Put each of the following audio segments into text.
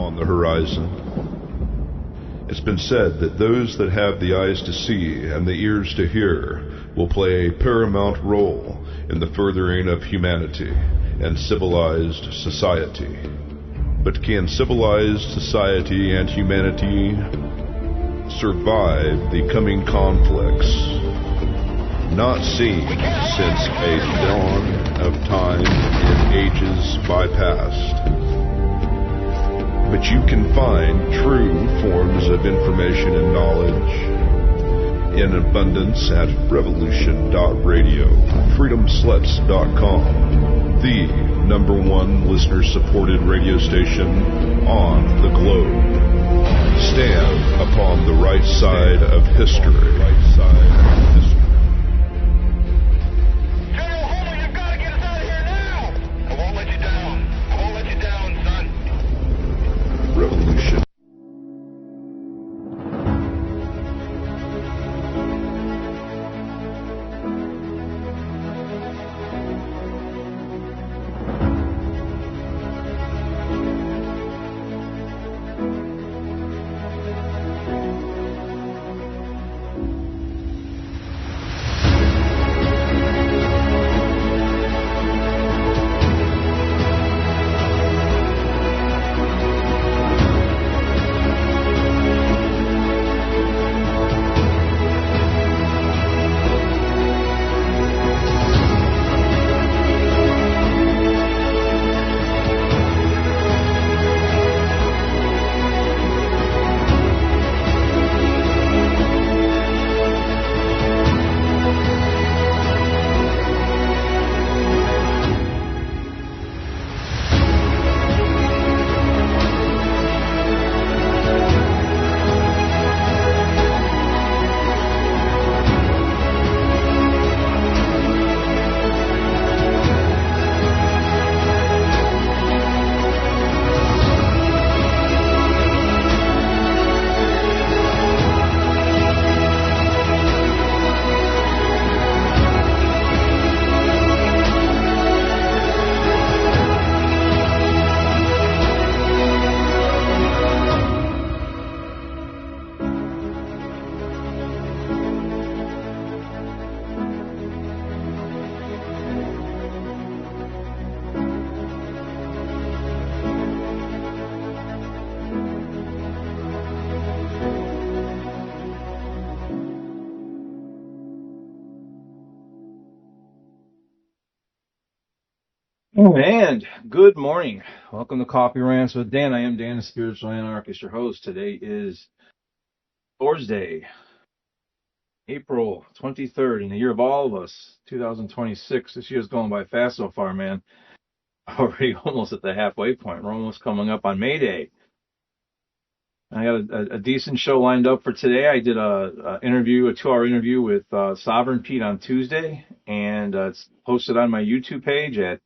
on the horizon. It's been said that those that have the eyes to see and the ears to hear will play a paramount role in the furthering of humanity and civilized society. But can civilized society and humanity survive the coming conflicts not seen since a dawn of time in ages bypast? But you can find true forms of information and knowledge in abundance at revolution.radio, freedomsluts.com, the #1 listener-supported radio station on the globe. Stand upon the right side of history. Revolution. And good morning. Welcome to Coffee Rants with Dan. I am Dan, the Spiritual Anarchist, your host. Today is Thursday, April 23rd, in the year of all of us, 2026. This year's going by fast so far, man. Already almost at the halfway point. We're almost coming up on May Day. I got a decent show lined up for today. I did a 2-hour interview with Sovereign Pete on Tuesday, and it's posted on my YouTube page at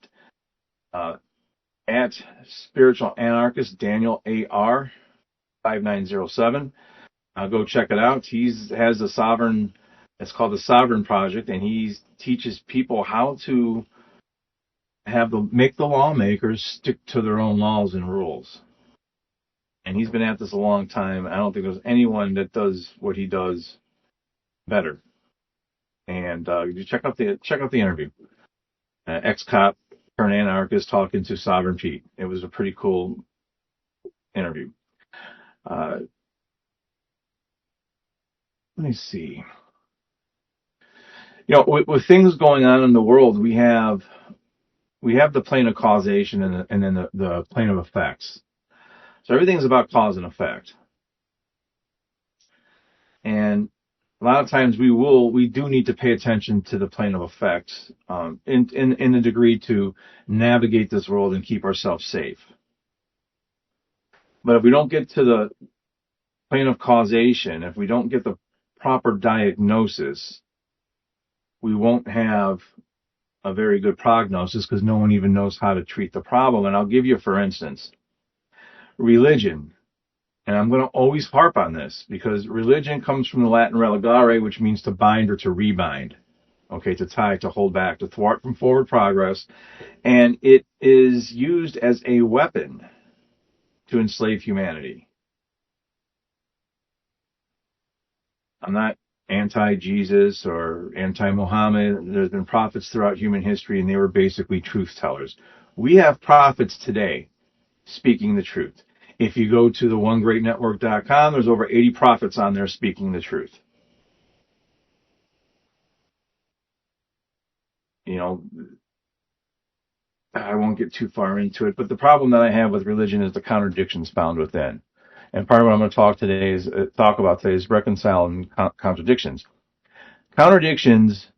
Spiritual Anarchist Daniel AR 5907. Go check it out. He has a Sovereign. It's called the Sovereign Project, and he teaches people how to make the lawmakers stick to their own laws and rules. And he's been at this a long time. I don't think there's anyone that does what he does better. And you check out the interview. Ex-cop turned anarchist talking to Sovereign Pete. It was a pretty cool interview. Let me see. You know, with things going on in the world, we have the plane of causation and then the plane of effects. So everything's about cause and effect. And a lot of times we do need to pay attention to the plane of effects in the degree to navigate this world and keep ourselves safe. But if we don't get to the plane of causation, if we don't get the proper diagnosis, we won't have a very good prognosis because no one even knows how to treat the problem. And I'll give you, for instance, religion. And I'm going to always harp on this because religion comes from the Latin religare, which means to bind or to rebind. Okay, to tie, to hold back, to thwart from forward progress. And it is used as a weapon to enslave humanity. I'm not anti-Jesus or anti-Muhammad. There's been prophets throughout human history, and they were basically truth tellers. We have prophets today speaking the truth. If you go to the onegreatnetwork.com, there's over 80 prophets on there speaking the truth. You know, I won't get too far into it, but the problem that I have with religion is the contradictions found within. And part of what I'm going to talk about today is reconciling contradictions. Contradictions,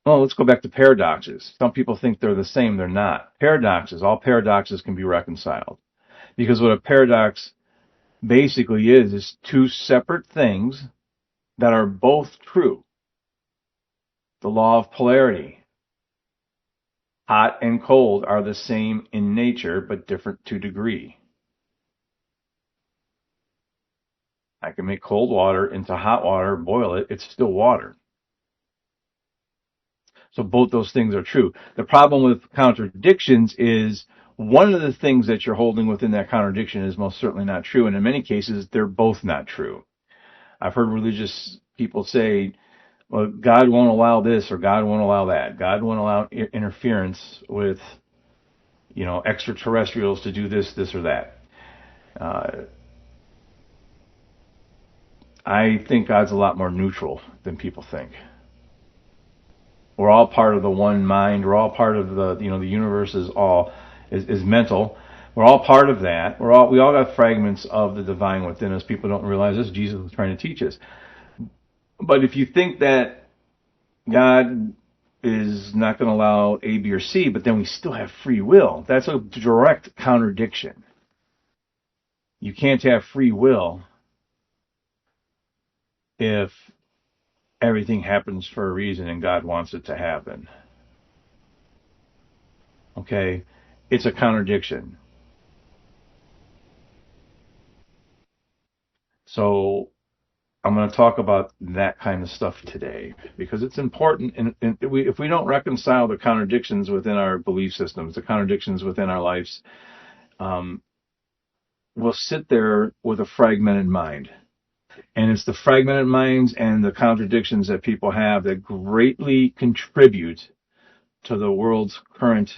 well, let's go back to paradoxes. Some people think they're the same. They're not. All paradoxes can be reconciled. Because what a paradox basically is two separate things that are both true. The law of polarity. Hot and cold are the same in nature, but different to degree. I can make cold water into hot water, boil it, it's still water. So both those things are true. The problem with contradictions is one of the things that you're holding within that contradiction is most certainly not true, and in many cases, they're both not true. I've heard religious people say, well, God won't allow this or God won't allow that. God won't allow interference with, extraterrestrials to do this, this, or that. I think God's a lot more neutral than people think. We're all part of the one mind. We're all part of the universe is mental. We're all part of that. We all got fragments of the divine within us. People don't realize this. Jesus was trying to teach us. But if you think that God is not going to allow A, B, or C, but then we still have free will, that's a direct contradiction. You can't have free will if everything happens for a reason and God wants it to happen. Okay? It's a contradiction. So I'm going to talk about that kind of stuff today because it's important. And if we don't reconcile the contradictions within our belief systems, the contradictions within our lives, we'll sit there with a fragmented mind. And it's the fragmented minds and the contradictions that people have that greatly contribute to the world's current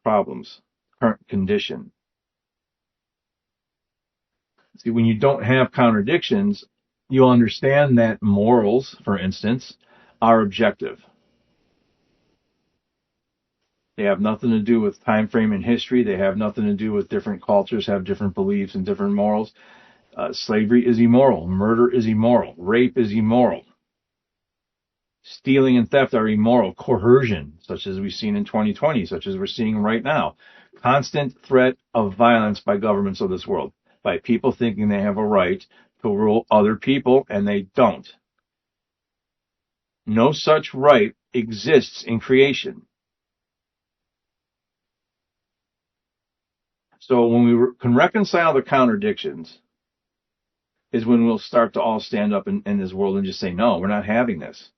problems, current condition. See, when you don't have contradictions, you'll understand that morals, for instance, are objective. They have nothing to do with time frame in history. They have nothing to do with different cultures have different beliefs and different morals. Slavery is immoral. Murder is immoral. Rape is immoral. Stealing and theft are immoral. Coercion, such as we've seen in 2020, such as we're seeing right now. Constant threat of violence by governments of this world, by people thinking they have a right to rule other people, and they don't. No such right exists in creation. So when we can reconcile the contradictions is when we'll start to all stand up in this world and just say, no, we're not having this.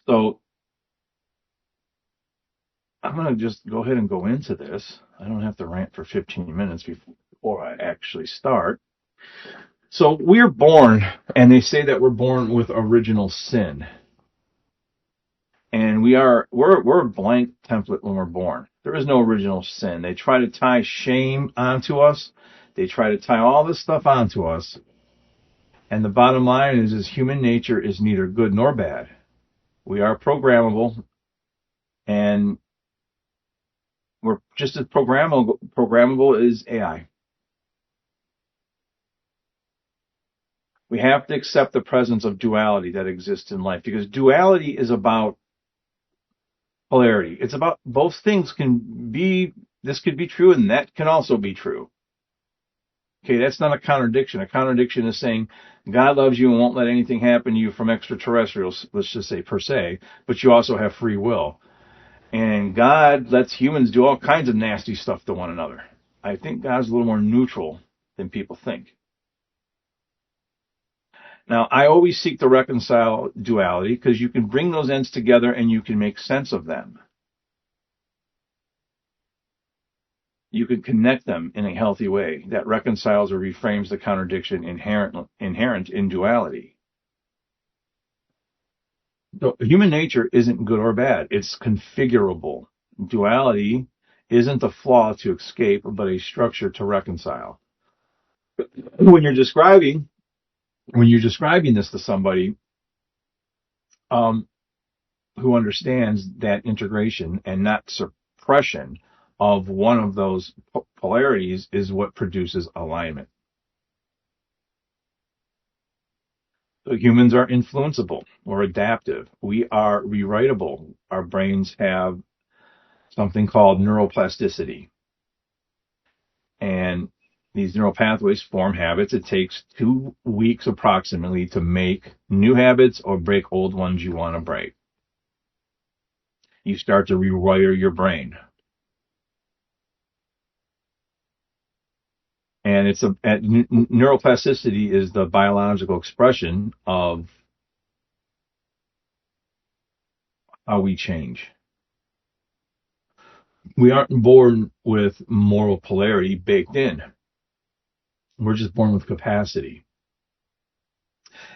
So I'm going to just go ahead and go into this. I don't have to rant for 15 minutes before I actually start. So we're born, and they say that we're born with original sin. And we're a blank template when we're born. There is no original sin. They try to tie shame onto us. They try to tie all this stuff onto us. And the bottom line is human nature is neither good nor bad. We are programmable, and we're just as programmable as AI. We have to accept the presence of duality that exists in life, because duality is about polarity. It's about both things this could be true and that can also be true. Okay, that's not a contradiction. A contradiction is saying God loves you and won't let anything happen to you from extraterrestrials, let's just say per se, but you also have free will. And God lets humans do all kinds of nasty stuff to one another. I think God's a little more neutral than people think. Now, I always seek to reconcile duality because you can bring those ends together and you can make sense of them. You can connect them in a healthy way that reconciles or reframes the contradiction inherent in duality. So human nature isn't good or bad. It's configurable. Duality isn't a flaw to escape, but a structure to reconcile. When you're describing this to somebody who understands that integration and not suppression of one of those polarities is what produces alignment. So humans are influenceable or adaptive. We are rewritable. Our brains have something called neuroplasticity. And these neural pathways form habits. It takes 2 weeks approximately to make new habits or break old ones you want to break. You start to rewire your brain. And neuroplasticity is the biological expression of how we change. We aren't born with moral polarity baked in. We're just born with capacity.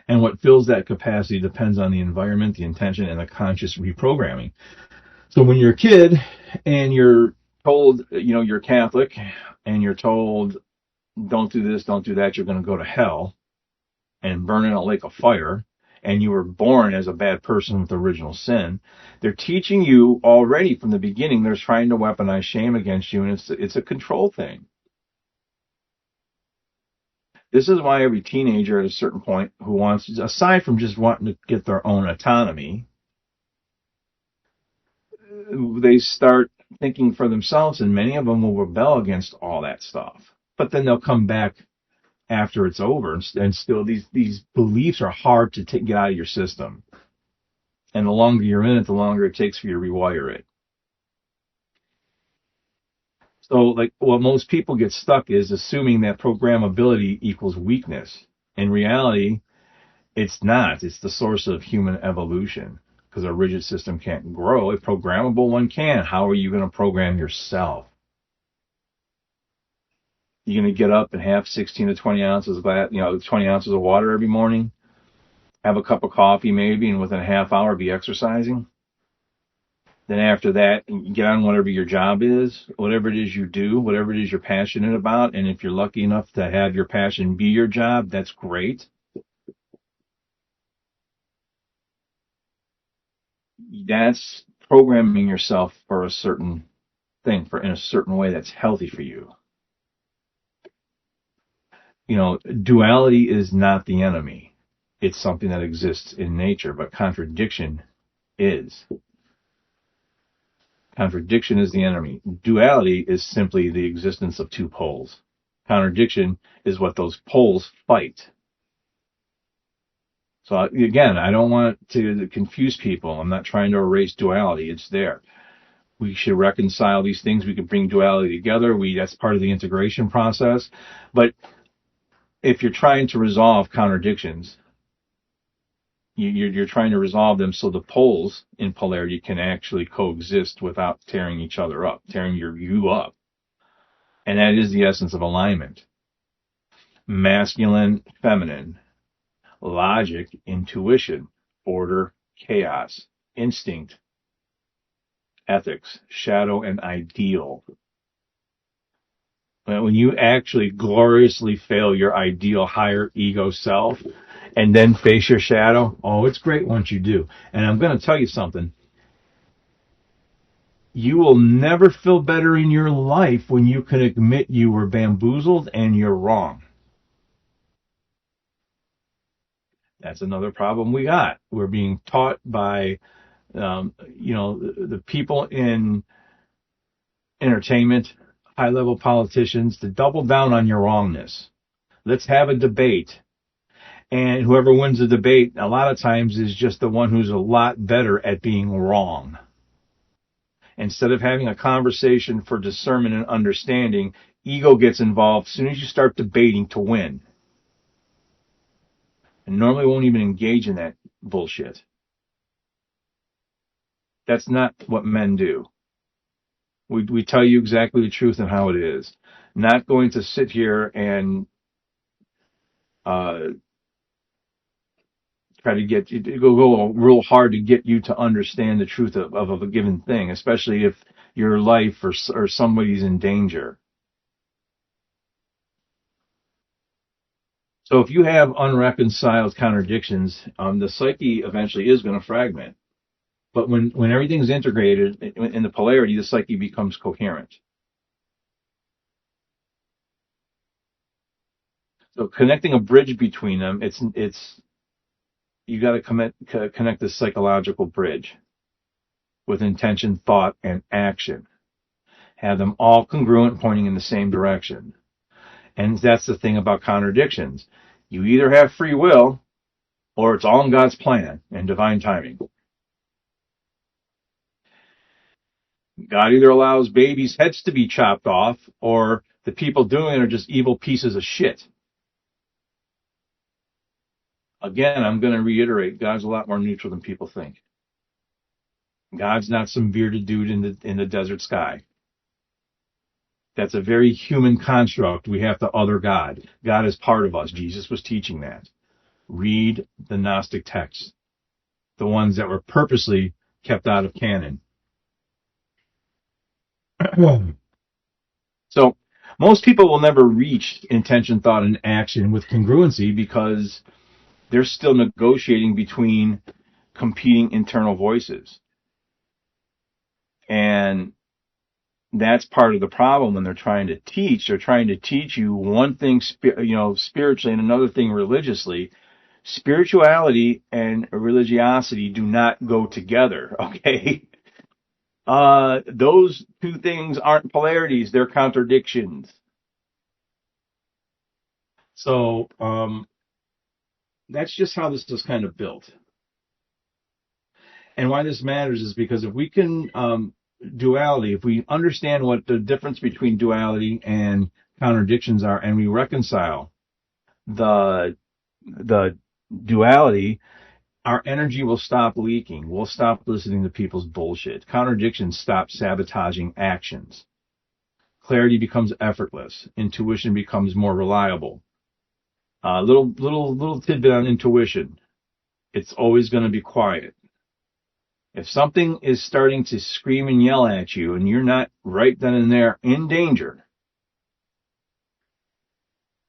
And what fills that capacity depends on the environment, the intention, and the conscious reprogramming. So when you're a kid and you're told, you're Catholic and you're told, don't do this, don't do that, you're going to go to hell and burn in a lake of fire, and you were born as a bad person with original sin, they're teaching you already from the beginning. They're trying to weaponize shame against you, and it's a control thing. This is why every teenager at a certain point who wants, aside from just wanting to get their own autonomy, they start thinking for themselves, and many of them will rebel against all that stuff. But then they'll come back after it's over, and still these beliefs are hard to get out of your system. And the longer you're in it, the longer it takes for you to rewire it. So, like, what most people get stuck is assuming that programmability equals weakness. In reality, it's not. It's the source of human evolution, because a rigid system can't grow. A programmable one can. How are you going to program yourself? You're going to get up and have 16 to 20 ounces of 20 ounces of water every morning, have a cup of coffee maybe, and within a half hour be exercising. Then after that, you get on whatever your job is, whatever it is you do, whatever it is you're passionate about. And if you're lucky enough to have your passion be your job, that's great. That's programming yourself for a certain thing, in a certain way that's healthy for you. Duality is not the enemy. It's something that exists in nature, but contradiction is. Contradiction is the enemy. Duality is simply the existence of two poles. Contradiction is what those poles fight. So again, I don't want to confuse people. I'm not trying to erase duality. It's there. We should reconcile these things. We can bring duality together. That's part of the integration process. But if you're trying to resolve contradictions, you're trying to resolve them so the poles in polarity can actually coexist without tearing each other up, tearing you up. And that is the essence of alignment. Masculine, feminine, logic, intuition, order, chaos, instinct, ethics, shadow, and ideal. When you actually gloriously fail your ideal higher ego self and then face your shadow, it's great once you do. And I'm going to tell you something. You will never feel better in your life when you can admit you were bamboozled and you're wrong. That's another problem we got. We're being taught by, the people in entertainment, high-level politicians, to double down on your wrongness. Let's have a debate. And whoever wins the debate, a lot of times, is just the one who's a lot better at being wrong. Instead of having a conversation for discernment and understanding, ego gets involved as soon as you start debating to win. and normally won't even engage in that bullshit. That's not what men do. We tell you exactly the truth and how it is. Not going to sit here and try to get go real hard to get you to understand the truth of a given thing, especially if your life or somebody's in danger. So if you have unreconciled contradictions, the psyche eventually is going to fragment. But when everything's integrated in the polarity, the psyche becomes coherent. So connecting a bridge between them, it's you got to connect the psychological bridge with intention, thought, and action. Have them all congruent, pointing in the same direction. And that's the thing about contradictions. You either have free will or it's all in God's plan and divine timing. God either allows babies' heads to be chopped off or the people doing it are just evil pieces of shit. Again, I'm going to reiterate, God's a lot more neutral than people think. God's not some bearded dude in the desert sky. That's a very human construct. We have to other God. God is part of us. Jesus was teaching that. Read the Gnostic texts, the ones that were purposely kept out of canon. So most people will never reach intention, thought, and action with congruency because they're still negotiating between competing internal voices. And that's part of the problem when they're trying to teach. They're trying to teach you one thing, spiritually and another thing religiously. Spirituality and religiosity do not go together, okay? Those two things aren't polarities, they're contradictions. So, that's just how this is kind of built. And why this matters is because if we can, duality, if we understand what the difference between duality and contradictions are, and we reconcile the duality, our energy will stop leaking. We'll stop listening to people's bullshit. Contradictions stop sabotaging actions. Clarity becomes effortless. Intuition becomes more reliable. Little tidbit on intuition. It's always going to be quiet. If something is starting to scream and yell at you and you're not right then and there in danger,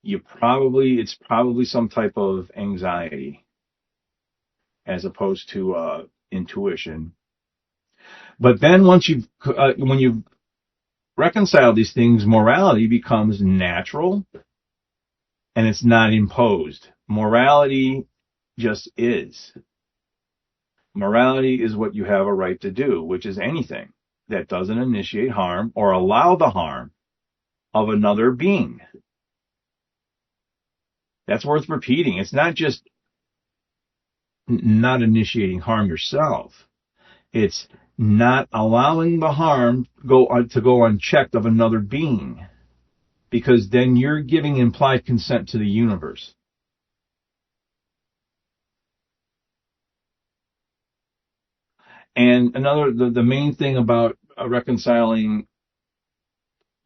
it's probably some type of anxiety as opposed to intuition. But then once when you've reconciled these things, morality becomes natural and it's not imposed. Morality just is. Morality is what you have a right to do, which is anything that doesn't initiate harm or allow the harm of another being. That's worth repeating. It's not just not initiating harm yourself. It's not allowing the harm to go unchecked of another being, because then you're giving implied consent to the universe. And the main thing about reconciling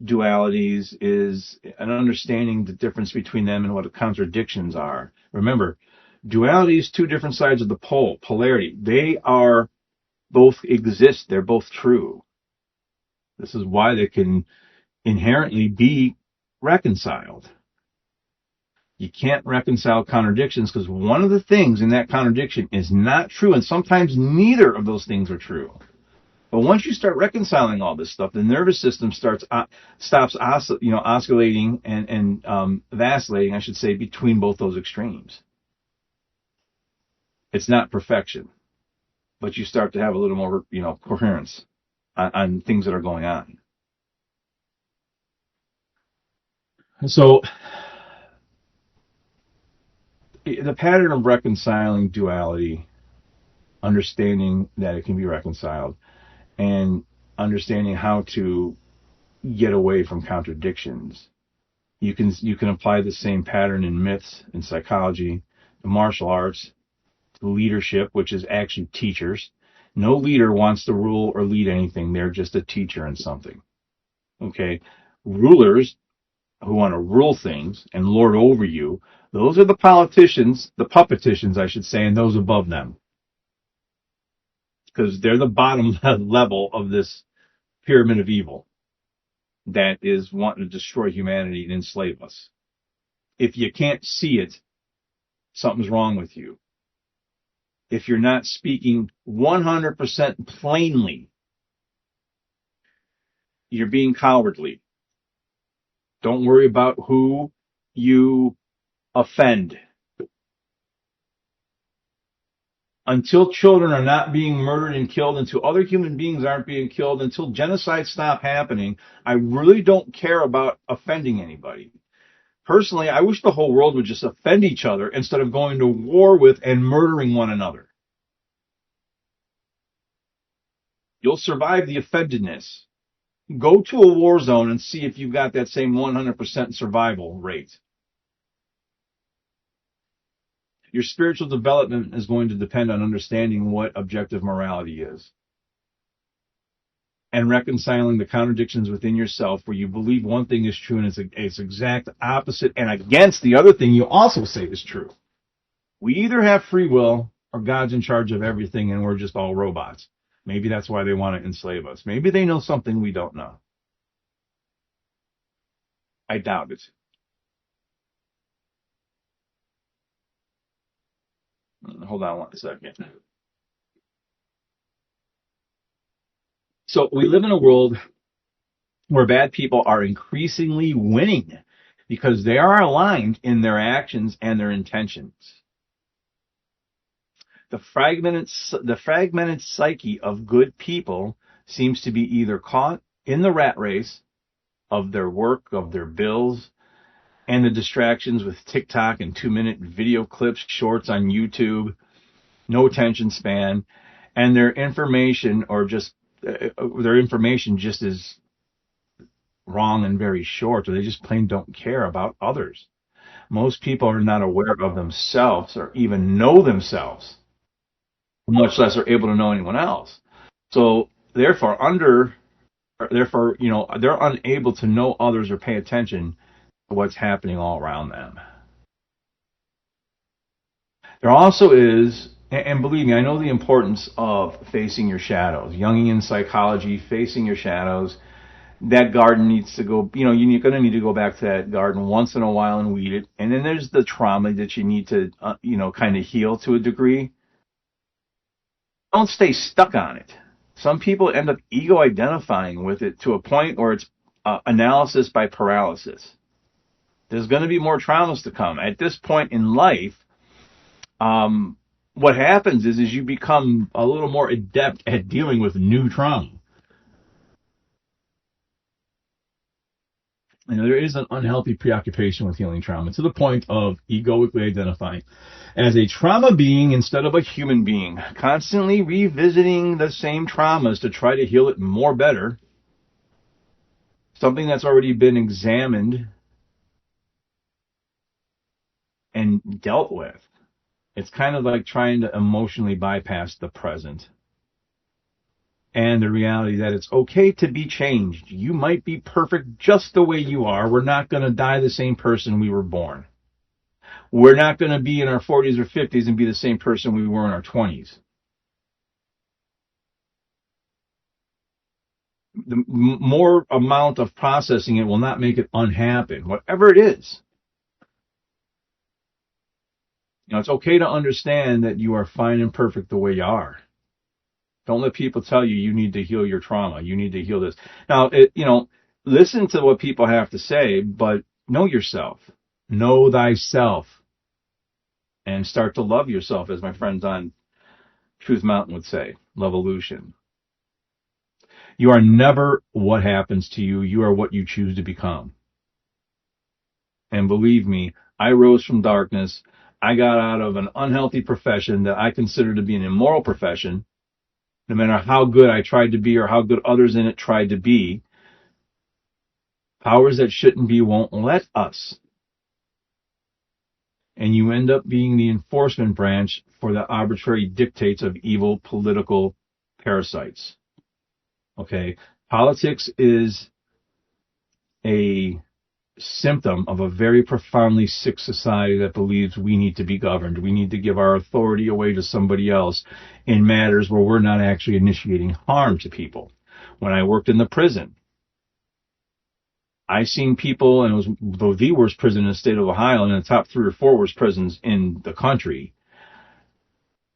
dualities is an understanding the difference between them and what the contradictions are. Remember, duality is two different sides of the pole, polarity. They are both exist. They're both true. This is why they can inherently be reconciled. You can't reconcile contradictions because one of the things in that contradiction is not true, and sometimes neither of those things are true. But once you start reconciling all this stuff, the nervous system stops oscillating and vacillating, I should say, between both those extremes. It's not perfection, but you start to have a little more, coherence on things that are going on. So the pattern of reconciling duality, understanding that it can be reconciled, and understanding how to get away from contradictions. You can apply the same pattern in myths, in psychology, to martial arts, to leadership, which is actually teachers. No leader wants to rule or lead anything. They're just a teacher in something. Okay? Rulers who want to rule things and lord over you, those are the politicians, the puppeticians, I should say, and those above them. Because they're the bottom level of this pyramid of evil that is wanting to destroy humanity and enslave us. If you can't see it, something's wrong with you. If you're not speaking 100% plainly, you're being cowardly. Don't worry about who you offend. Until children are not being murdered and killed, until other human beings aren't being killed, until genocide stop happening, I really don't care about offending anybody. Personally, I wish the whole world would just offend each other instead of going to war with and murdering one another. You'll survive the offendedness. Go to a war zone and see if you've got that same 100% survival rate. Your spiritual development is going to depend on understanding what objective morality is and reconciling the contradictions within yourself where you believe one thing is true and it's exact opposite and against the other thing you also say is true. We either have free will or God's in charge of everything and we're just all robots. Maybe that's why they want to enslave us. Maybe they know something we don't know. I doubt it. Hold on one second. So we live in a world where bad people are increasingly winning because they are aligned in their actions and their intentions. The fragmented psyche of good people seems to be either caught in the rat race of their work, of their bills, and the distractions with TikTok and 2-minute video clips, shorts on YouTube, no attention span, and their information just is wrong and very short, or they just plain don't care about others. Most people are not aware of themselves or even know themselves, much less are able to know anyone else. So therefore, they're unable to know others or pay attention to what's happening all around them. There also is, and believe me, I know the importance of facing your shadows. Jungian psychology, facing your shadows. That garden needs to go, you're going to need to go back to that garden once in a while and weed it. And then there's the trauma that you need to, kind of heal to a degree. Don't stay stuck on it. Some people end up ego identifying with it to a point where it's analysis by paralysis. There's going to be more traumas to come. At this point in life, what happens is you become a little more adept at dealing with new trauma. There is an unhealthy preoccupation with healing trauma to the point of egoically identifying as a trauma being instead of a human being, constantly revisiting the same traumas to try to heal it more better, something that's already been examined and dealt with. It's kind of like trying to emotionally bypass the present and the reality that it's okay to be changed. You might be perfect just the way you are. We're not going to die the same person we were born. We're not going to be in our 40s or 50s and be the same person we were in our 20s. The more amount of processing it will not make it unhappen, whatever it is. It's okay to understand that you are fine and perfect the way you are. Don't let people tell you need to heal your trauma. You need to heal this. Now, listen to what people have to say, but know yourself. Know thyself. And start to love yourself, as my friends on Truth Mountain would say. Loveolution. You are never what happens to you. You are what you choose to become. And believe me, I rose from darkness. I got out of an unhealthy profession that I consider to be an immoral profession. No matter how good I tried to be or how good others in it tried to be, powers that shouldn't be won't let us. and you end up being the enforcement branch for the arbitrary dictates of evil political parasites. Okay? Politics is a symptom of a very profoundly sick society that believes we need to be governed. We need to give our authority away to somebody else in matters where we're not actually initiating harm to people. When I worked in the prison, I seen people, and it was the worst prison in the state of Ohio, and in the top 3 or 4 worst prisons in the country.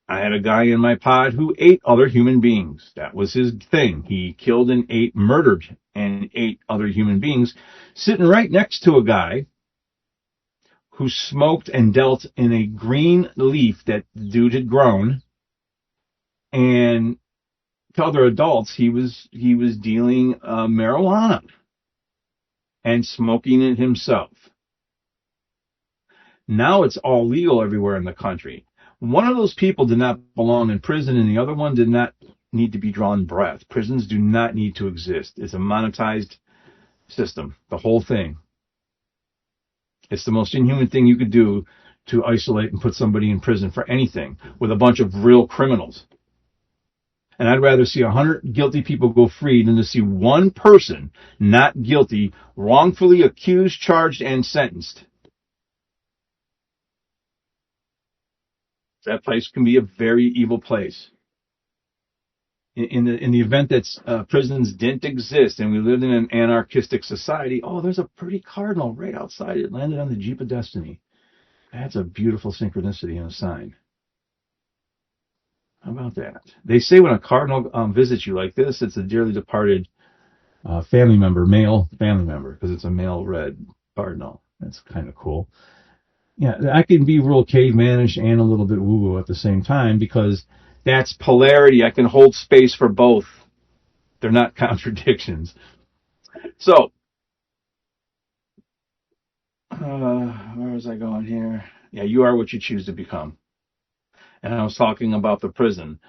I had a guy in my pod who ate other human beings. That was his thing. He killed and ate, murdered and ate other human beings, sitting right next to a guy who smoked and dealt in a green leaf that the dude had grown. And to other adults, he was dealing marijuana and smoking it himself. Now it's all legal everywhere in the country. One of those people did not belong in prison, and the other one did not need to be drawn breath. Prisons do not need to exist. It's a monetized system, the whole thing. It's the most inhuman thing you could do to isolate and put somebody in prison for anything with a bunch of real criminals. And I'd rather see 100 guilty people go free than to see one person not guilty, wrongfully accused, charged, and sentenced. That place can be a very evil place. In the event that prisons didn't exist and we lived in an anarchistic society, there's a pretty cardinal right outside. It landed on the Jeep of Destiny. That's a beautiful synchronicity and a sign. How about that? They say when a cardinal visits you like this, it's a dearly departed family member, male family member, because it's a male red cardinal. That's kind of cool. Yeah, I can be real cavemanish and a little bit woo-woo at the same time because that's polarity. I can hold space for both. They're not contradictions. So, where was I going here? Yeah, you are what you choose to become. And I was talking about the prison.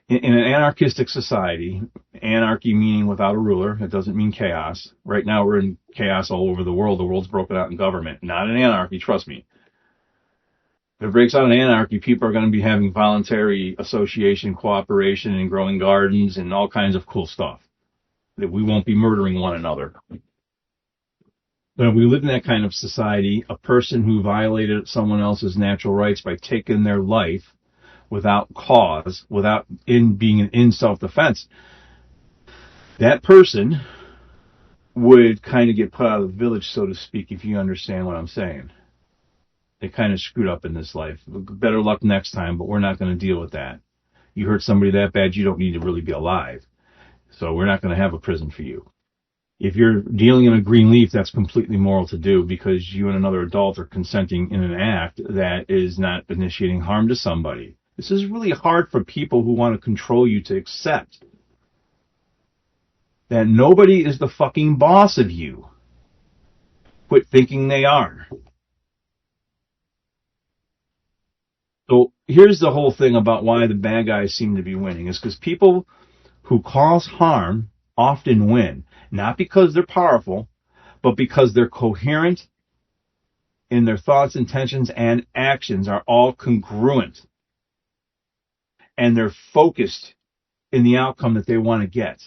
In an anarchistic society, anarchy meaning without a ruler, it doesn't mean chaos. Right now we're in chaos all over the world. The world's broken out in government. Not in anarchy, trust me. If it breaks out in anarchy, people are going to be having voluntary association, cooperation, and growing gardens and all kinds of cool stuff. That we won't be murdering one another. But if we live in that kind of society, a person who violated someone else's natural rights by taking their life without cause, without being in self-defense, that person would kind of get put out of the village, so to speak, if you understand what I'm saying. They kind of screwed up in this life. Better luck next time, but we're not going to deal with that. You hurt somebody that bad, you don't need to really be alive. So we're not going to have a prison for you. If you're dealing in a green leaf, that's completely moral to do because you and another adult are consenting in an act that is not initiating harm to somebody. This is really hard for people who want to control you to accept. That nobody is the fucking boss of you. Quit thinking they are. So here's the whole thing about why the bad guys seem to be winning. Is because people who cause harm often win. Not because they're powerful, but because they're coherent in their thoughts, intentions, and actions are all congruent. And they're focused in the outcome that they want to get.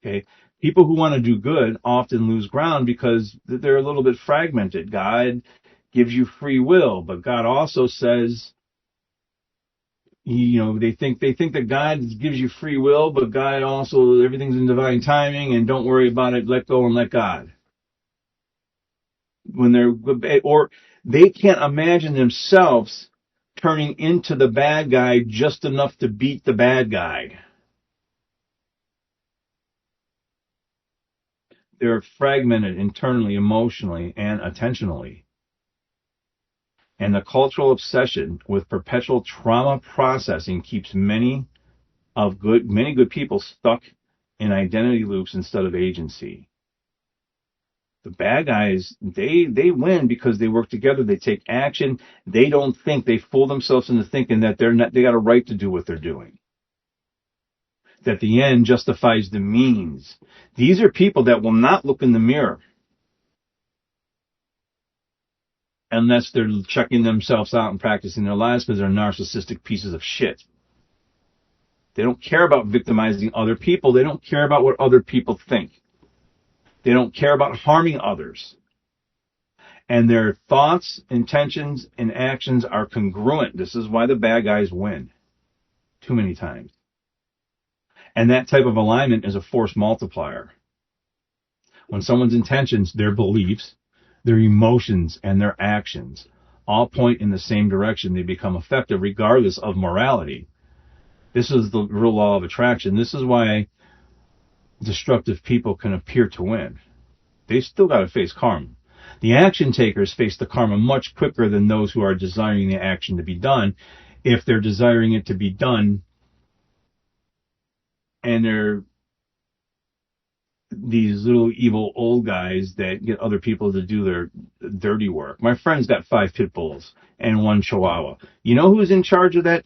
Okay? People who want to do good often lose ground because they're a little bit fragmented. God gives you free will, but God also says, they think that God gives you free will, but God also, everything's in divine timing and don't worry about it, let go and let God. Or they can't imagine themselves turning into the bad guy just enough to beat the bad guy. They're fragmented internally, emotionally, and attentionally. And the cultural obsession with perpetual trauma processing keeps many good people stuck in identity loops instead of agency. The bad guys, they win because they work together, they take action, they don't think, they fool themselves into thinking that they got a right to do what they're doing. That the end justifies the means. These are people that will not look in the mirror. unless they're checking themselves out and practicing their lives, because they're narcissistic pieces of shit. They don't care about victimizing other people. They don't care about what other people think. They don't care about harming others. And their thoughts, intentions, and actions are congruent. This is why the bad guys win too many times. And that type of alignment is a force multiplier. When someone's intentions, their beliefs, their emotions, and their actions all point in the same direction, they become effective regardless of morality. This is the real law of attraction. This is why destructive people can appear to win. They still got to face karma. The action takers face the karma much quicker than those who are desiring the action to be done, if they're desiring it to be done and they're these little evil old guys that get other people to do their dirty work. My friend's got 5 pit bulls and 1 chihuahua. You know who's in charge of that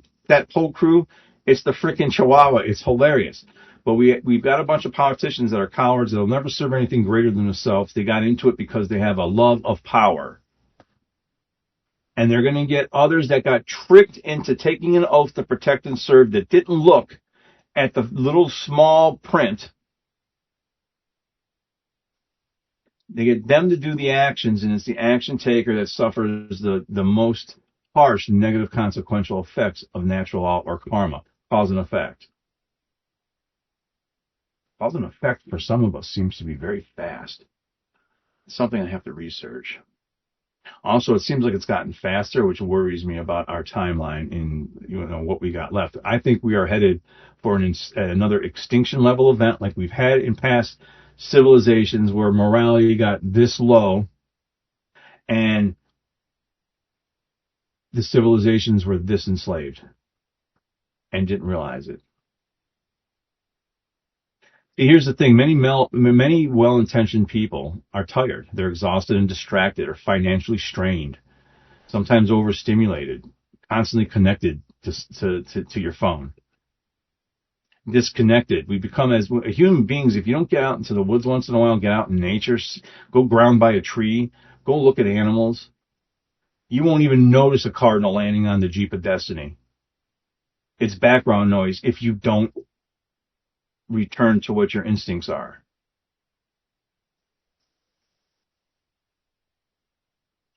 whole crew? It's the freaking chihuahua. It's hilarious. But we've got a bunch of politicians that are cowards that'll never serve anything greater than themselves. They got into it because they have a love of power. And they're going to get others that got tricked into taking an oath to protect and serve that didn't look at the little small print. They get them to do the actions, and it's the action taker that suffers the most harsh negative consequential effects of natural law or karma. Cause and effect. Cause and effect for some of us seems to be very fast. It's something I have to research. Also, it seems like it's gotten faster, which worries me about our timeline in what we got left. I think we are headed for another extinction level event like we've had in past civilizations where morality got this low and the civilizations were this enslaved and didn't realize it. Here's the thing. Many well-intentioned people are tired. They're exhausted and distracted or financially strained, sometimes overstimulated, constantly connected to your phone. Disconnected. We become, as human beings, if you don't get out into the woods once in a while, get out in nature, go ground by a tree, go look at animals, you won't even notice a cardinal landing on the Jeep of Destiny. It's background noise if you don't return to what your instincts are.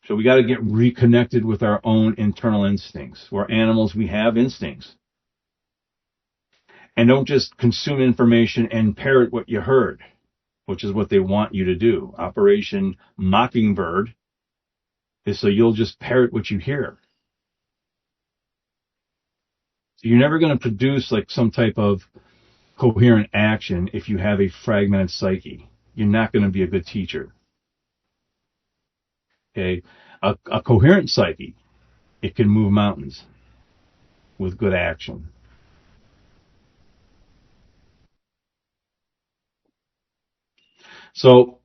So we got to get reconnected with our own internal instincts. We're animals, we have instincts. And don't just consume information and parrot what you heard, which is what they want you to do. Operation Mockingbird is so you'll just parrot what you hear. So you're never going to produce like some type of coherent action if you have a fragmented psyche. You're not going to be a good teacher. Okay? A coherent psyche, it can move mountains with good action. So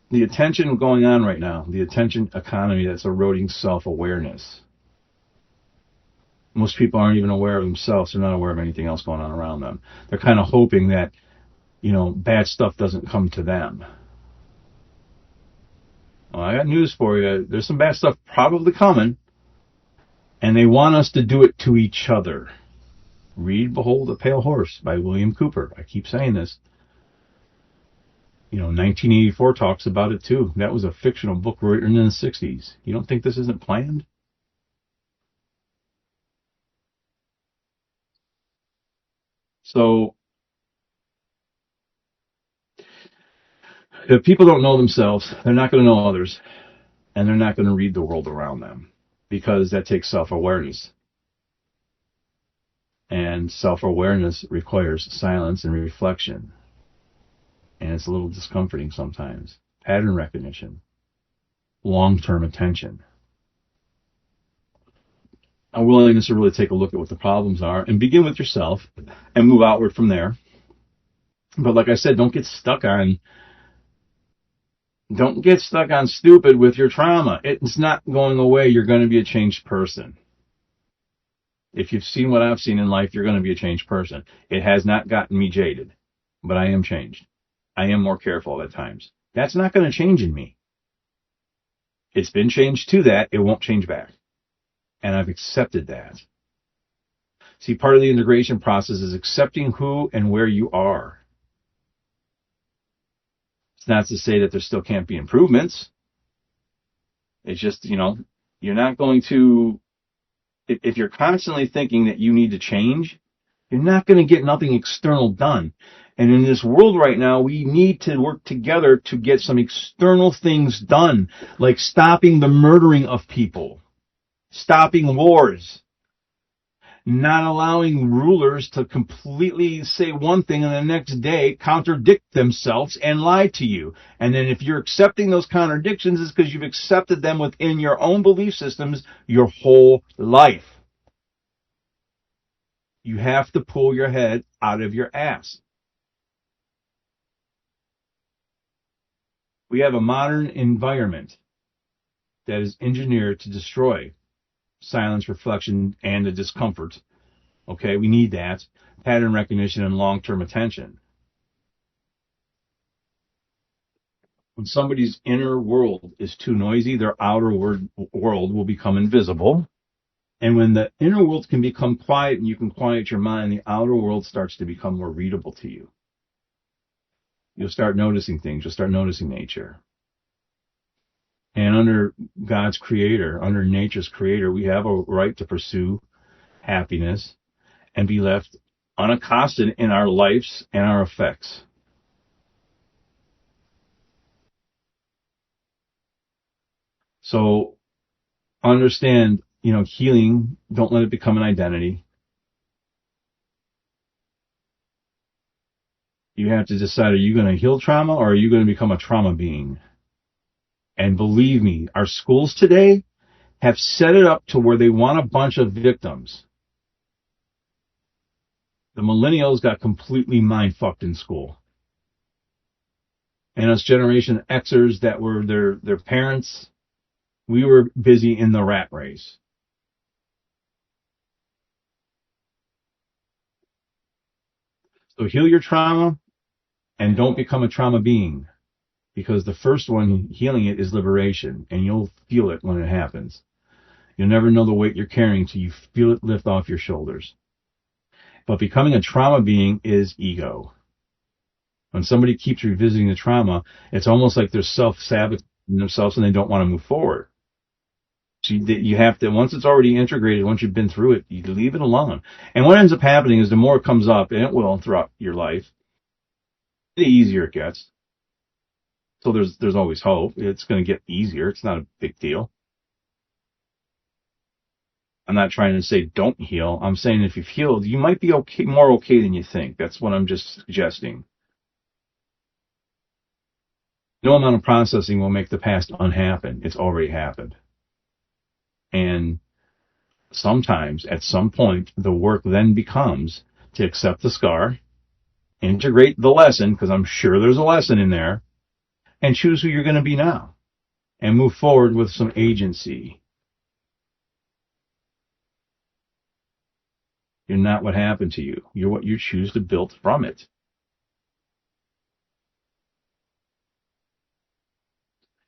the attention going on right now, the attention economy that's eroding self-awareness. Most people aren't even aware of themselves. They're not aware of anything else going on around them. They're kind of hoping that, bad stuff doesn't come to them. Well, I got news for you. There's some bad stuff probably coming, and they want us to do it to each other. Read Behold the Pale Horse by William Cooper. I keep saying this. 1984 talks about it too. That was a fictional book written in the 60s. You don't think this isn't planned? So, if people don't know themselves, they're not going to know others, and they're not going to read the world around them, because that takes self-awareness. And self-awareness requires silence and reflection. And it's a little discomforting sometimes. Pattern recognition. Long-term attention. A willingness to really take a look at what the problems are and begin with yourself and move outward from there. But like I said, don't get stuck on stupid with your trauma. It's not going away. You're going to be a changed person. If you've seen what I've seen in life, you're going to be a changed person. It has not gotten me jaded, but I am changed. I am more careful at times. That's not going to change in me. It's been changed to that. It won't change back. And I've accepted that. See, part of the integration process is accepting who and where you are. It's not to say that there still can't be improvements. It's just, you're not going to, if you're constantly thinking that you need to change, you're not going to get nothing external done. And in this world right now, we need to work together to get some external things done, like stopping the murdering of people, stopping wars, not allowing rulers to completely say one thing and the next day contradict themselves and lie to you. And then if you're accepting those contradictions, it's because you've accepted them within your own belief systems your whole life. You have to pull your head out of your ass. We have a modern environment that is engineered to destroy silence, reflection, and the discomfort. Okay, we need that. Pattern recognition and long-term attention. When somebody's inner world is too noisy, their outer world will become invisible. And when the inner world can become quiet and you can quiet your mind, the outer world starts to become more readable to you. You'll start noticing things. You'll start noticing nature. And under God's creator, under nature's creator, we have a right to pursue happiness and be left unaccosted in our lives and our effects. So understand, healing, don't let it become an identity. You have to decide, are you going to heal trauma or are you going to become a trauma being? And believe me, our schools today have set it up to where they want a bunch of victims. The millennials got completely mind-fucked in school. And us Generation Xers that were their parents, we were busy in the rat race. So heal your trauma and don't become a trauma being. Because the first one, healing it, is liberation. And you'll feel it when it happens. You'll never know the weight you're carrying until you feel it lift off your shoulders. But becoming a trauma being is ego. When somebody keeps revisiting the trauma, it's almost like they're self-sabotaging themselves and they don't want to move forward. So you have to, once it's already integrated, once you've been through it, you leave it alone. And what ends up happening is the more it comes up, and it will throughout your life, the easier it gets. So there's always hope. It's going to get easier. It's not a big deal. I'm not trying to say don't heal. I'm saying if you've healed, you might be okay, more okay than you think. That's what I'm just suggesting. No amount of processing will make the past unhappen. It's already happened. And sometimes, at some point, the work then becomes to accept the scar, integrate the lesson, because I'm sure there's a lesson in there, and choose who you're going to be now, and move forward with some agency. You're not what happened to you. You're what you choose to build from it.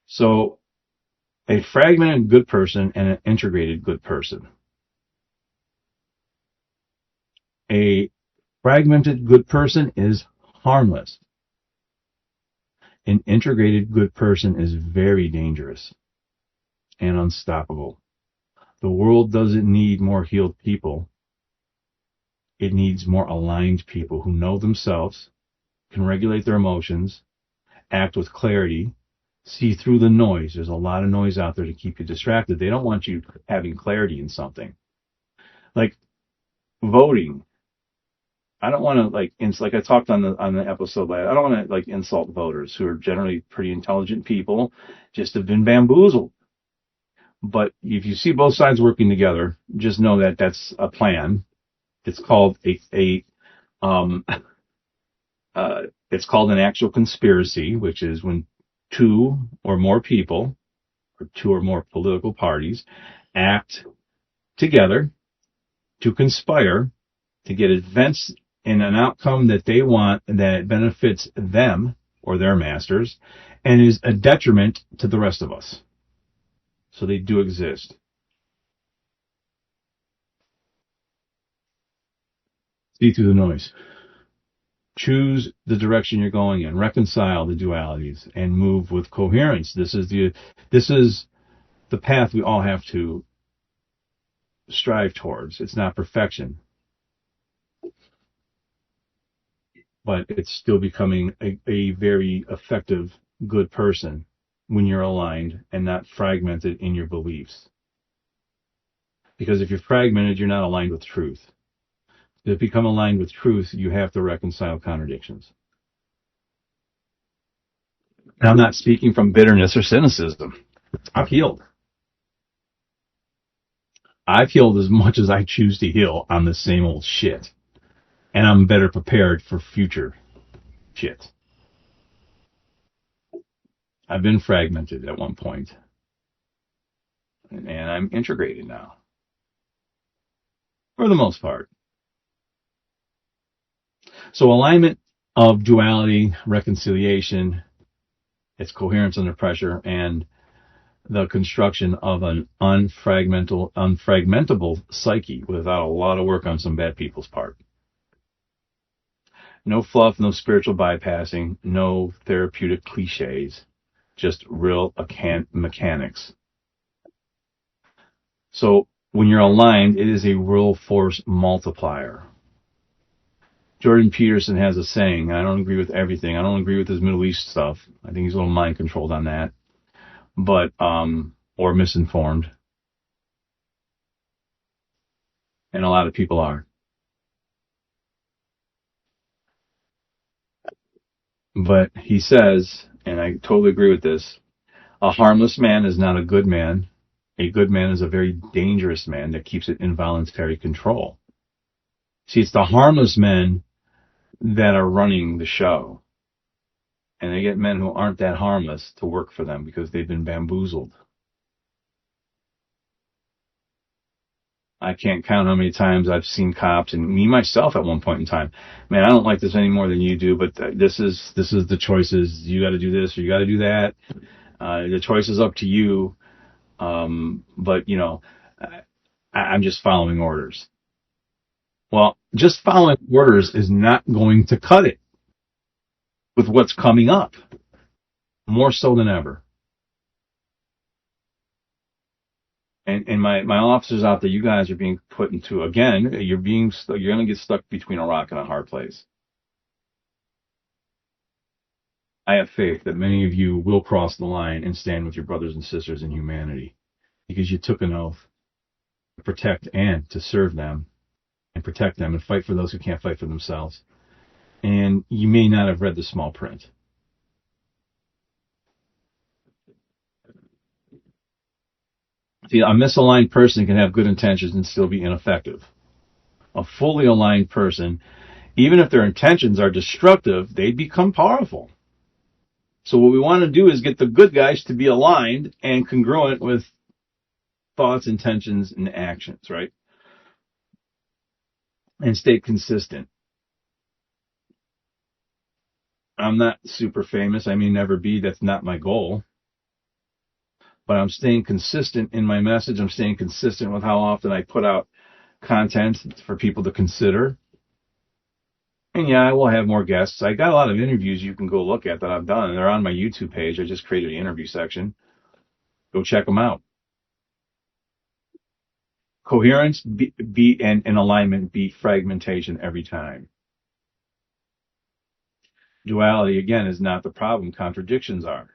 So, a fragmented good person and an integrated good person. A fragmented good person is harmless. An integrated good person is very dangerous and unstoppable. The world doesn't need more healed people. It needs more aligned people who know themselves, can regulate their emotions, act with clarity, see through the noise. There's a lot of noise out there to keep you distracted. They don't want you having clarity in something. Like voting. I don't want to like I talked on the episode last. I don't want to insult voters who are generally pretty intelligent people, just have been bamboozled. But if you see both sides working together, just know that that's a plan. It's called it's called an actual conspiracy, which is when two or more people or two or more political parties act together to conspire to get events in an outcome that they want and that it benefits them or their masters, and is a detriment to the rest of us. So they do exist. See through the noise. Choose the direction you're going in. Reconcile the dualities and move with coherence. This is the path we all have to strive towards. It's not perfection, but it's still becoming a very effective, good person when you're aligned and not fragmented in your beliefs. Because if you're fragmented, you're not aligned with truth. To become aligned with truth, you have to reconcile contradictions. And I'm not speaking from bitterness or cynicism. I've healed. I've healed as much as I choose to heal on the same old shit. And I'm better prepared for future shit. I've been fragmented at one point, and I'm integrated now, for the most part. So alignment of duality, reconciliation, its coherence under pressure, and the construction of an unfragmentable psyche without a lot of work on some bad people's part. No fluff, no spiritual bypassing, no therapeutic cliches, just real mechanics. So when you're aligned, it is a real force multiplier. Jordan Peterson has a saying, and I don't agree with everything. I don't agree with his Middle East stuff. I think he's a little mind controlled on that, but or misinformed, and a lot of people are. But he says, and I totally agree with this, a harmless man is not a good man. A good man is a very dangerous man that keeps it in voluntary control. See, it's the harmless men that are running the show. And they get men who aren't that harmless to work for them because they've been bamboozled. I can't count how many times I've seen cops, and me myself at one point in time. Man, I don't like this any more than you do, but this is the choices. You got to do this or you got to do that. The choice is up to you. But you know, I'm just following orders. Well, just following orders is not going to cut it with what's coming up, more so than ever. And my officers out there, you guys are being put into, again, you're going to get stuck between a rock and a hard place. I have faith that many of you will cross the line and stand with your brothers and sisters in humanity because you took an oath to protect and to serve them and protect them and fight for those who can't fight for themselves. And you may not have read the small print. See, a misaligned person can have good intentions and still be ineffective. A fully aligned person, even if their intentions are destructive, they become powerful. So what we want to do is get the good guys to be aligned and congruent with thoughts, intentions, and actions, right? And stay consistent. I'm not super famous. I may never be. That's not my goal. But I'm staying consistent in my message. I'm staying consistent with how often I put out content for people to consider. And yeah, I will have more guests. I got a lot of interviews you can go look at that I've done. They're on my YouTube page. I just created an interview section. Go check them out. Coherence and alignment beat fragmentation every time. Duality, again, is not the problem. Contradictions are.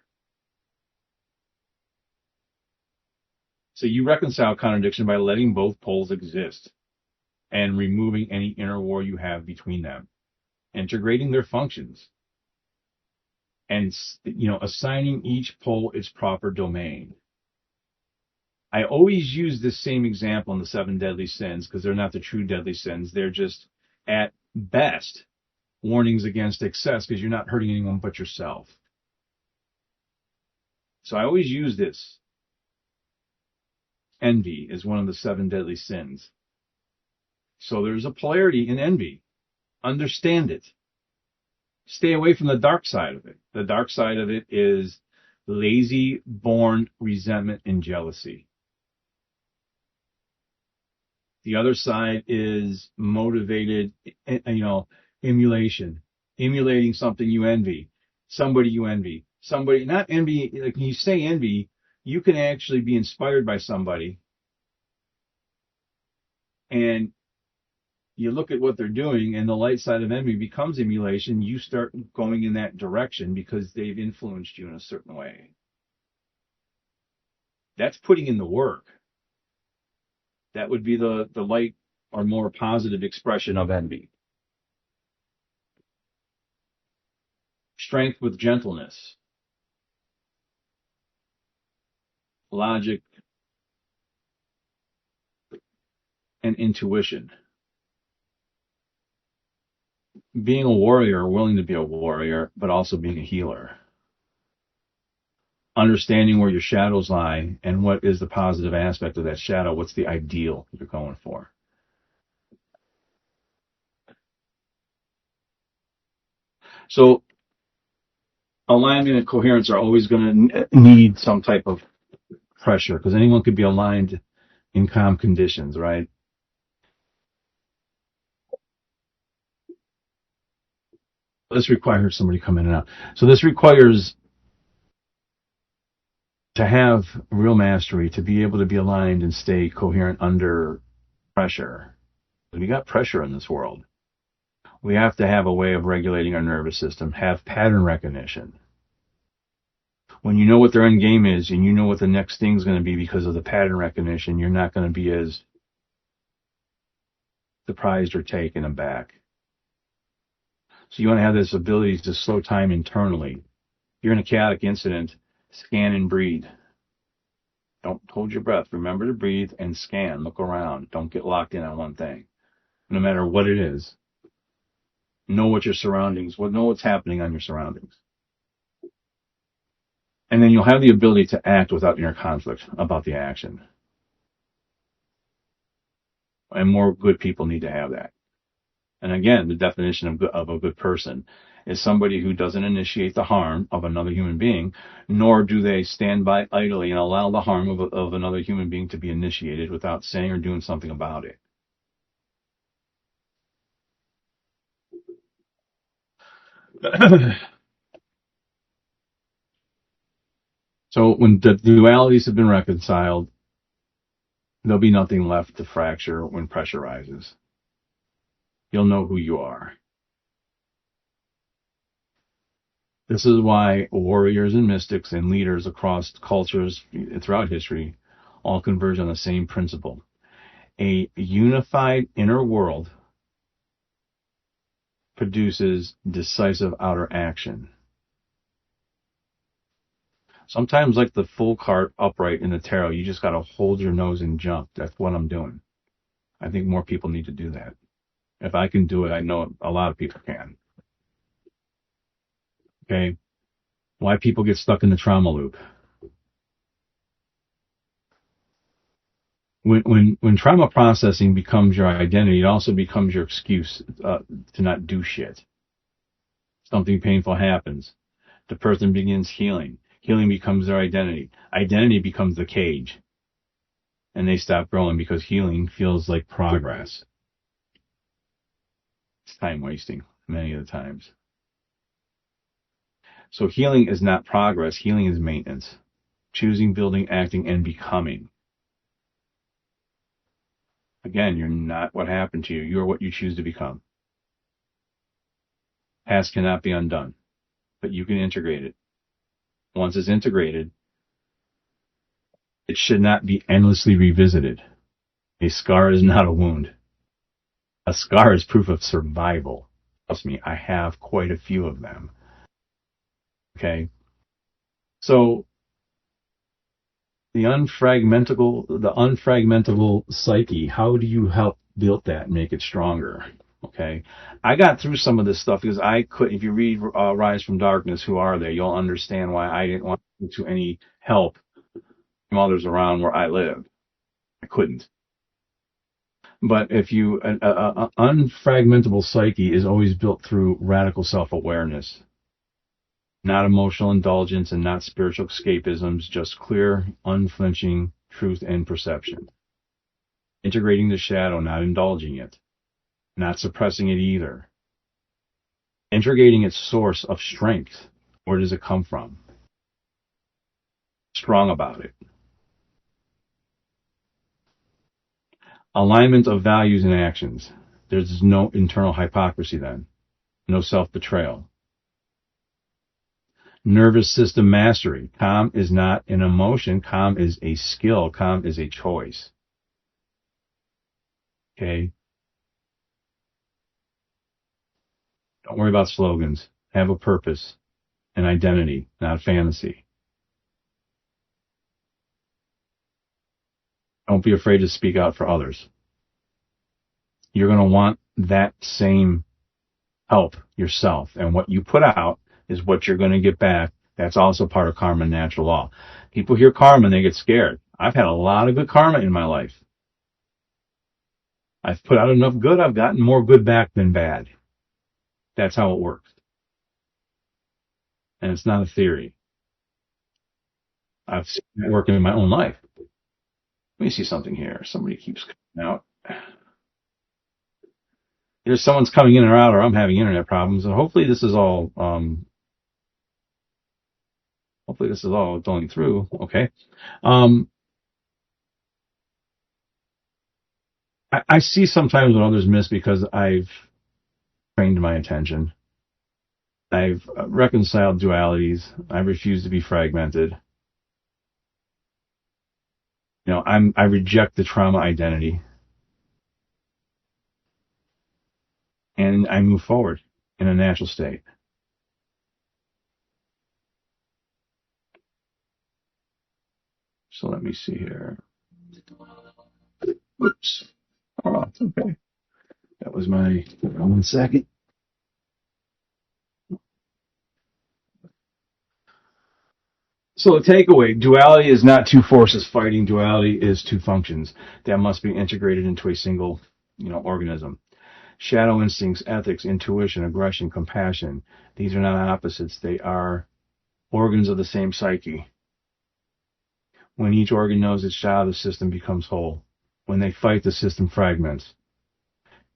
So you reconcile contradiction by letting both poles exist and removing any inner war you have between them, integrating their functions, and assigning each pole its proper domain. I always use this same example in the 7 deadly sins because they're not the true deadly sins. They're just, at best, warnings against excess because you're not hurting anyone but yourself. So I always use this. Envy is one of the 7 deadly sins. So there's a polarity in envy. Understand it. Stay away from the dark side of it. The dark side of it is lazy, born resentment and jealousy. The other side is motivated, emulation, emulating something you envy, somebody you envy, somebody, not envy, like when you say envy, you can actually be inspired by somebody and you look at what they're doing and the light side of envy becomes emulation. You start going in that direction because they've influenced you in a certain way. That's putting in the work. That would be the light or more positive expression of envy. Strength with gentleness, logic, and intuition. Being a warrior, willing to be a warrior, but also being a healer. Understanding where your shadows lie and what is the positive aspect of that shadow. What's the ideal you're going for? So alignment and coherence are always going to need some type of pressure because anyone could be aligned in calm conditions, right? This requires somebody come in and out. So this requires to have real mastery, to be able to be aligned and stay coherent under pressure. We got pressure in this world. We have to have a way of regulating our nervous system, have pattern recognition. When you know what their end game is and you know what the next thing's going to be because of the pattern recognition, you're not going to be as surprised or taken aback. So you want to have this ability to slow time internally. If you're in a chaotic incident, scan and breathe. Don't hold your breath. Remember to breathe and scan. Look around. Don't get locked in on one thing. No matter what it is. Know what your surroundings, know what's happening on your surroundings. And then you'll have the ability to act without inner conflict about the action. And more good people need to have that. And again, the definition of a good person is somebody who doesn't initiate the harm of another human being, nor do they stand by idly and allow the harm of another human being to be initiated without saying or doing something about it. So when the dualities have been reconciled, there'll be nothing left to fracture when pressure rises. You'll know who you are. This is why warriors and mystics and leaders across cultures throughout history all converge on the same principle. A unified inner world produces decisive outer action. Sometimes, like the full cart upright in the tarot, you just got to hold your nose and jump. That's what I'm doing. I think more people need to do that. If I can do it, I know a lot of people can. Okay? Why people get stuck in the trauma loop. When trauma processing becomes your identity, it also becomes your excuse to not do shit. Something painful happens. The person begins healing. Healing becomes their identity. Identity becomes the cage. And they stop growing because healing feels like progress. It's time wasting many of the times. So healing is not progress. Healing is maintenance. Choosing, building, acting, and becoming. Again, you're not what happened to you. You're what you choose to become. Past cannot be undone, but you can integrate it. Once it's integrated, it should not be endlessly revisited. A scar is not a wound. A scar is proof of survival. Trust me, I have quite a few of them. Okay? So, the unfragmentable psyche, how do you help build that and make it stronger? Okay? I got through some of this stuff because I couldn't, if you read Rise from Darkness, Who Are They? You'll understand why I didn't want to any help from others around where I live. I couldn't. But if you, an unfragmentable psyche is always built through radical self-awareness, not emotional indulgence and not spiritual escapisms, just clear, unflinching truth and perception. Integrating the shadow, not indulging it, not suppressing it either. Integrating its source of strength. Where does it come from? Strong about it. Alignment of values and actions. There's no internal hypocrisy then. No self-betrayal. Nervous system mastery. Calm is not an emotion. Calm is a skill. Calm is a choice. Okay? Don't worry about slogans. Have a purpose, an identity, not a fantasy. Don't be afraid to speak out for others. You're going to want that same help yourself. And what you put out is what you're going to get back. That's also part of karma and natural law. People hear karma and they get scared. I've had a lot of good karma in my life. I've put out enough good, I've gotten more good back than bad. That's how it works. And it's not a theory. I've seen it working in my own life. Let me see something here. Somebody keeps coming out. Either someone's coming in or out, or I'm having internet problems. And hopefully this is all going through. Okay. I see sometimes what others miss because I've trained my attention. I've reconciled dualities. I refuse to be fragmented. You know, I reject the trauma identity. And I move forward in a natural state. So let me see here. Oops. Oh, it's okay. That was my, 1 second. So the takeaway, duality is not two forces fighting. Duality is two functions that must be integrated into a single, organism. Shadow instincts, ethics, intuition, aggression, compassion. These are not opposites. They are organs of the same psyche. When each organ knows its job, the system becomes whole. When they fight, the system fragments.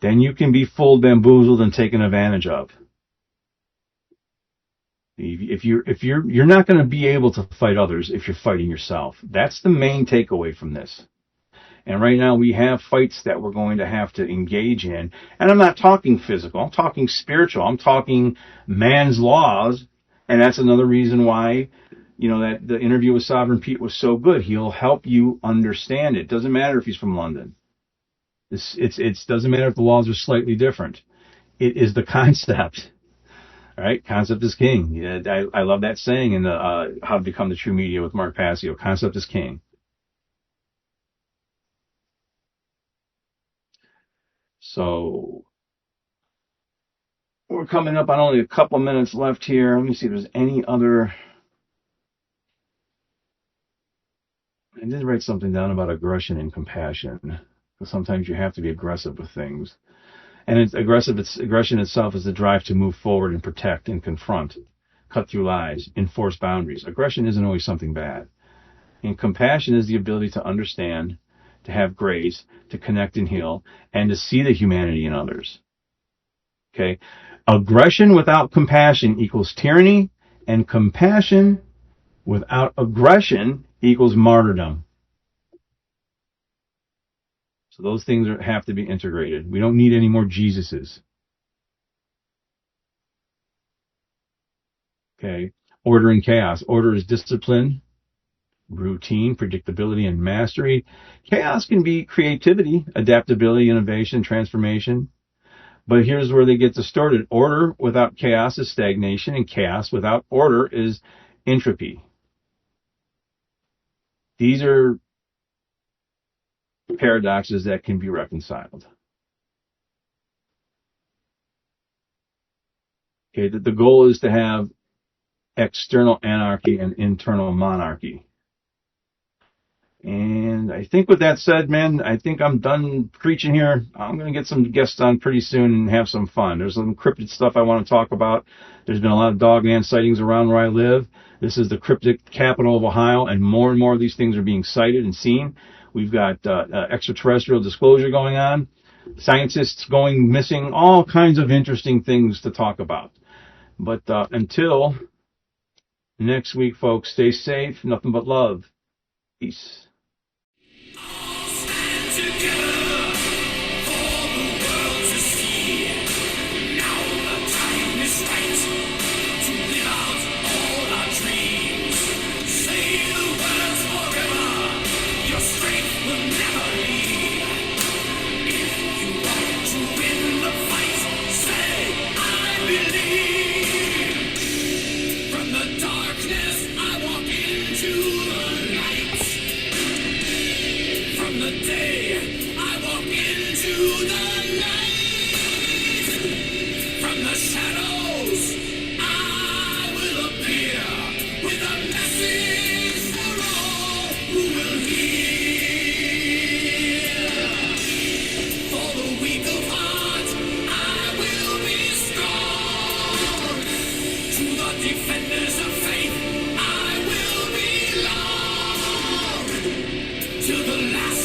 Then you can be fooled, bamboozled, and taken advantage of. If you're not going to be able to fight others if you're fighting yourself. That's the main takeaway from this. And right now we have fights that we're going to have to engage in. And I'm not talking physical. I'm talking spiritual. I'm talking man's laws. And that's another reason why, that the interview with Sovereign Pete was so good. He'll help you understand it. Doesn't matter if he's from London. It doesn't matter if the laws are slightly different. It is the concept. All right, concept is king. Yeah, I love that saying in the How to Become the True Media with Mark Passio. Concept is king. So we're coming up on only a couple minutes left here. Let me see if there's any other. I did write something down about aggression and compassion. Because sometimes you have to be aggressive with things. And aggression itself is the drive to move forward and protect and confront, cut through lies, enforce boundaries. Aggression isn't always something bad. And compassion is the ability to understand, to have grace, to connect and heal, and to see the humanity in others. Okay? Aggression without compassion equals tyranny, and compassion without aggression equals martyrdom. So those things have to be integrated. We don't need any more Jesuses. Okay? Order and chaos. Order is discipline, routine, predictability, and mastery. Chaos can be creativity, adaptability, innovation, transformation. But here's where they get distorted. Order without chaos is stagnation, and chaos without order is entropy. These are paradoxes that can be reconciled. Okay, the goal is to have external anarchy and internal monarchy. And I think with that said, man, I think I'm done preaching here. I'm going to get some guests on pretty soon and have some fun. There's some cryptid stuff I want to talk about. There's been a lot of dogman sightings around where I live. This is the cryptid capital of Ohio, and more of these things are being sighted and seen. We've got extraterrestrial disclosure going on, scientists going missing, all kinds of interesting things to talk about. But until next week, folks, stay safe. Nothing but love. Peace. To the last